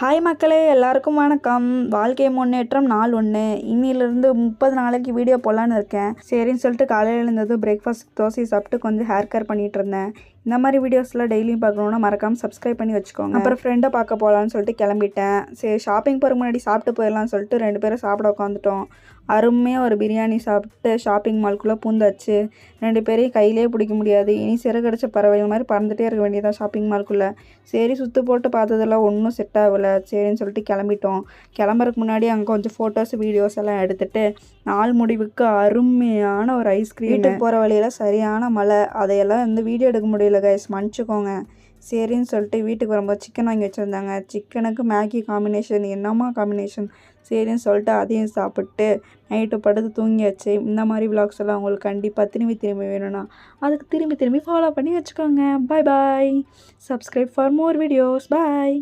Hi மக்களே, எல்லாருக்கும் வணக்கம். வாழ்க்கை முன்னேற்றம் நாள் 1. இன்னிலிருந்து 30 நாளைக்கு வீடியோ போடலான்னு இருக்கேன். சரின்னு சொல்லிட்டு காலையில் எழுந்ததும் பிரேக்ஃபாஸ்ட் தோசை சாப்பிட்டு கொஞ்சம் ஹேர் கேர் பண்ணிகிட்டு இருந்தேன். இந்த மாதிரி வீடியோஸ்லாம் டெய்லியும் பார்க்கணுன்னா மறக்காமல் சப்ஸ்கிரைப் பண்ணி வச்சுக்கோங்க. அப்புறம் ஃப்ரெண்டை பார்க்க போகலான்னு சொல்லிட்டு கிளம்பிட்டேன். சரி, ஷாப்பிங் போகிற முன்னாடி சாப்பிட்டு போயிடலான்னு சொல்லிட்டு 2 பேரும் சாப்பிட உட்காந்துட்டோம். அருமையாக ஒரு பிரியாணி சாப்பிட்டு ஷாப்பிங் மால்குள்ளே பூந்தாச்சு. 2 பேரையும் கையிலே பிடிக்க முடியாது. இனி சிறகடிச்ச பறவைகள் மாதிரி பறந்துகிட்டே இருக்க வேண்டியதான் ஷாப்பிங் மால்குள்ளே. சரி, சுற்று போட்டு பார்த்ததெல்லாம் ஒன்றும் செட் ஆகலை. சரின்னு சொல்லிட்டு கிளம்பிட்டோம். கிளம்புறதுக்கு முன்னாடி அங்கே கொஞ்சம் ஃபோட்டோஸ் வீடியோஸ் எல்லாம் எடுத்துகிட்டு நாள் முடிவுக்கு அருமையான ஒரு ஐஸ்கிரீம். வீட்டுக்கு போகிற வழியில் சரியான மழை, அதையெல்லாம் வந்து வீடியோ எடுக்க முடியல கைஸ், மன்னிச்சுக்கோங்க. சரின்னு சொல்லிட்டு வீட்டுக்கு வரும்போது சிக்கன் வாங்கி வச்சுருந்தாங்க. சிக்கனுக்கு மேகி காம்பினேஷன், என்னம்மா காம்பினேஷன். சரின்னு சொல்லிட்டு அதையும் சாப்பிட்டு நைட்டு படுத்து தூங்கியாச்சு. இந்த மாதிரி விலாக்ஸ் எல்லாம் உங்களுக்கு கண்டிப்பாக திரும்பி வேணும்னா அதுக்கு திரும்பி ஃபாலோ பண்ணி வச்சுக்கோங்க. Bye bye. Subscribe for more videos. Bye.